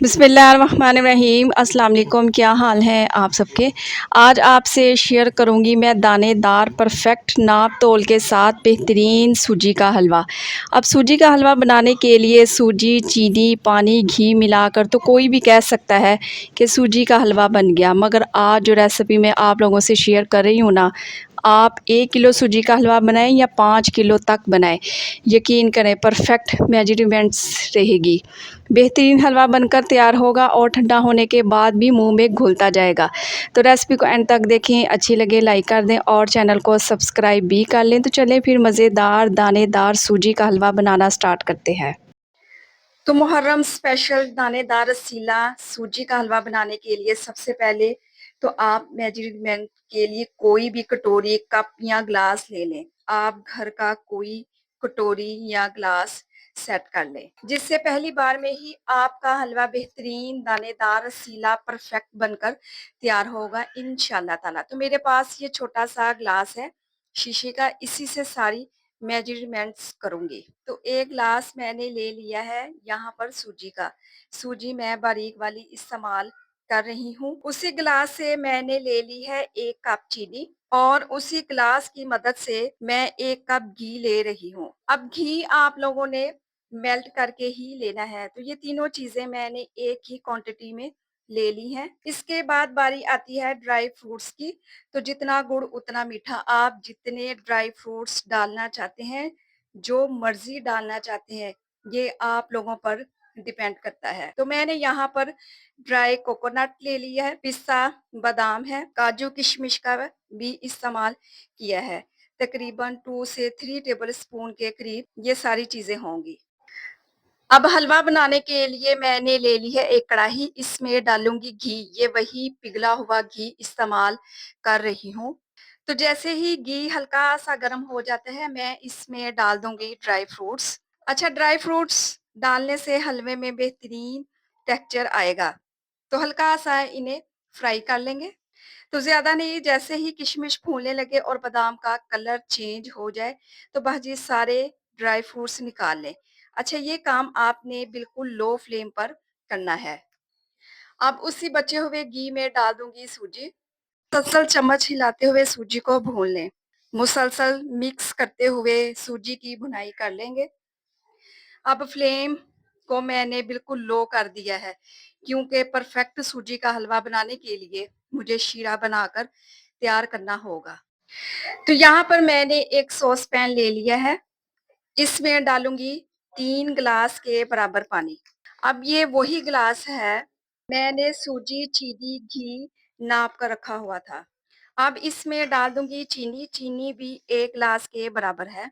बिस्मिल्लाहिर्रहमानिर्रहीम। अस्सलाम वालेकुम। क्या हाल है आप सबके। आज आपसे शेयर करूंगी मैं दानेदार परफेक्ट नाप तोल के साथ बेहतरीन सूजी का हलवा। अब सूजी का हलवा बनाने के लिए सूजी, चीनी, पानी, घी मिलाकर तो कोई भी कह सकता है कि सूजी का हलवा बन गया, मगर आज जो रेसिपी मैं आप लोगों से शेयर कर रही हूँ ना, आप 1 किलो सूजी का हलवा बनाएं या 5 किलो तक बनाएं, यकीन करें परफेक्ट मेजरमेंट्स रहेगी। बेहतरीन हलवा बनकर तैयार होगा और ठंडा होने के बाद भी मुंह में घुलता जाएगा। तो रेसिपी को एंड तक देखें, अच्छी लगे लाइक कर दें और चैनल को सब्सक्राइब भी कर लें। तो चलें फिर मज़ेदार दानेदार सूजी का हलवा बनाना स्टार्ट करते हैं। तो मुहर्रम स्पेशल दानेदार रसीला सूजी का हलवा बनाने के लिए सबसे पहले तो आप मेजरमेंट के लिए कोई भी कटोरी, कप या ग्लास ले लें। आप घर का कोई कटोरी या ग्लास सेट कर लें, जिससे पहली बार में ही आपका हलवा बेहतरीन दानेदार रसीला परफेक्ट बनकर तैयार होगा इंशाल्लाह ताला। तो मेरे पास ये छोटा सा ग्लास है शीशे का, इसी से सारी मेजरमेंट्स करूंगी। तो एक ग्लास मैंने ले लिया है यहाँ पर सूजी का। सूजी मैं बारीक वाली इस्तेमाल कर रही हूँ। उसी ग्लास से मैंने ले ली है 1 कप चीनी और उसी ग्लास की मदद से मैं 1 कप घी ले रही हूँ। अब घी आप लोगों ने मेल्ट करके ही लेना है। तो ये तीनों चीजें मैंने एक ही क्वांटिटी में ले ली हैं। इसके बाद बारी आती है ड्राई फ्रूट्स की। तो जितना गुड़ उतना मीठा, आप जितने ड्राई फ्रूट्स डालना चाहते हैं, जो मर्जी डालना चाहते हैं, ये आप लोगों पर डिपेंड करता है। तो मैंने यहाँ पर ड्राई कोकोनट ले लिया है, पिस्ता बादाम है, काजू किशमिश का भी इस्तेमाल किया है। तकरीबन 2 से 3 टेबल स्पून के करीब ये सारी चीजें होंगी। अब हलवा बनाने के लिए मैंने ले ली है एक कढ़ाई, इसमें डालूंगी घी। ये वही पिघला हुआ घी इस्तेमाल कर रही हूँ। तो जैसे ही घी हल्का सा गर्म हो जाता है, मैं इसमें डाल दूंगी ड्राई फ्रूट्स। अच्छा, ड्राई फ्रूट्स डालने से हलवे में बेहतरीन टेक्सचर आएगा। तो हल्का सा इन्हें फ्राई कर लेंगे। तो ज्यादा नहीं, जैसे ही किशमिश फूलने लगे और बादाम का कलर चेंज हो जाए, तो बस ये सारे ड्राई फ्रूट्स निकाल लें। अच्छा, ये काम आपने बिल्कुल लो फ्लेम पर करना है। अब उसी बचे हुए घी में डाल दूंगी सूजी। मुसलसल चम्मच हिलाते हुए सूजी को भून लें। मुसलसल मिक्स करते हुए सूजी की भुनाई कर लेंगे। अब फ्लेम को मैंने बिल्कुल लो कर दिया है, क्योंकि परफेक्ट सूजी का हलवा बनाने के लिए मुझे शीरा बनाकर तैयार करना होगा। तो यहाँ पर मैंने एक सॉस पैन ले लिया है, इसमें डालूंगी 3 गिलास के बराबर पानी। अब ये वही गिलास है, मैंने सूजी, चीनी, घी नाप कर रखा हुआ था। अब इसमें डाल दूंगी चीनी। चीनी भी 1 गिलास के बराबर है।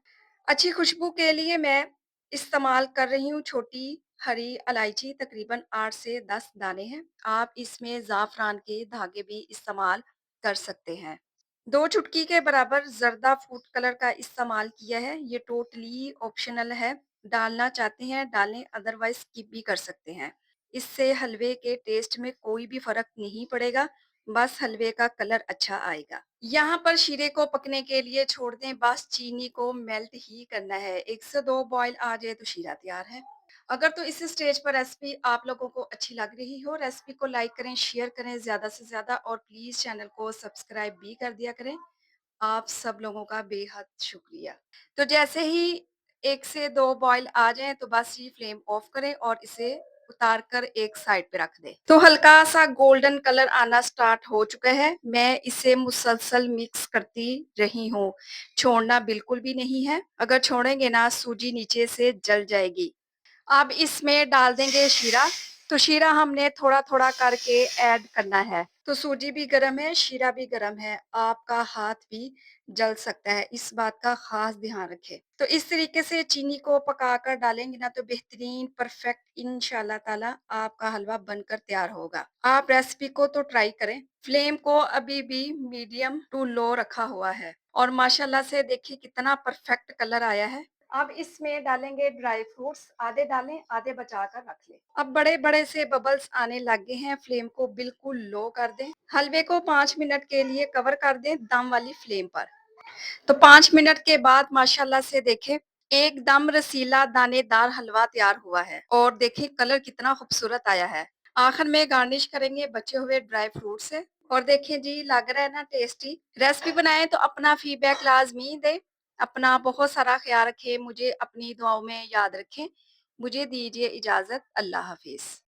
अच्छी खुशबू के लिए मैं इस्तेमाल कर रही हूँ छोटी हरी इलायची, तकरीबन 8 से 10 दाने हैं। आप इसमें ज़ाफ़रान के धागे भी इस्तेमाल कर सकते हैं। 2 चुटकी के बराबर जर्दा फूड कलर का इस्तेमाल किया है। ये टोटली ऑप्शनल है, डालना चाहते हैं डालें, अदरवाइज स्किप भी कर सकते हैं। इससे हलवे के टेस्ट में कोई भी फर्क नहीं पड़ेगा, बस हलवे का कलर अच्छा आएगा। यहाँ पर शीरे को पकने के लिए छोड़ दें, बस चीनी को मेल्ट ही करना है। 1 से 2 बॉयल आ जाए तो शीरा तैयार है। अगर तो इस स्टेज पर रेसिपी आप लोगों को अच्छी लग रही हो, रेसिपी को लाइक करें, शेयर करें ज़्यादा से ज़्यादा और प्लीज़ चैनल को सब्सक्राइब भी कर दिया करें। आप सब लोगों का बेहद शुक्रिया। तो जैसे ही 1 से 2 बॉयल आ जाएँ तो बस ये फ्लेम ऑफ करें और इसे उतार कर एक साइड पे रख दें। तो हल्का सा गोल्डन कलर आना स्टार्ट हो चुका है। मैं इसे मुसलसल मिक्स करती रही हूँ, छोड़ना बिल्कुल भी नहीं है। अगर छोड़ेंगे ना, सूजी नीचे से जल जाएगी। अब इसमें डाल देंगे शीरा। तो शीरा हमने थोड़ा-थोड़ा करके ऐड करना है। तो सूजी भी गरम है, शीरा भी गरम है, आपका हाथ भी जल सकता है, इस बात का खास ध्यान रखें। तो इस तरीके से चीनी को पकाकर डालेंगे ना, तो बेहतरीन परफेक्ट इंशाल्लाह ताला आपका हलवा बनकर तैयार होगा। आप रेसिपी को तो ट्राई करें। फ्लेम को अभी भी मीडियम टू लो रखा हुआ है और माशाल्लाह से देखिए कितना परफेक्ट कलर आया है। अब इसमें डालेंगे ड्राई फ्रूट्स, आधे डालें, आधे बचा कर रख लें। अब बड़े बड़े से बबल्स आने लग गए हैं, फ्लेम को बिल्कुल लो कर दें। हलवे को 5 मिनट के लिए कवर कर दें दम वाली फ्लेम पर। तो 5 मिनट के बाद माशाल्लाह से देखें एकदम रसीला दानेदार हलवा तैयार हुआ है और देखें कलर कितना खूबसूरत आया है। आखिर में गार्निश करेंगे बचे हुए ड्राई फ्रूट से। और देखिए जी, लग रहा है ना टेस्टी। रेसिपी बनाएं तो अपना फीडबैक लाजमी दें। अपना बहुत सारा ख्याल रखें, मुझे अपनी दुआओं में याद रखें। मुझे दीजिए इजाजत। अल्लाह हाफिज।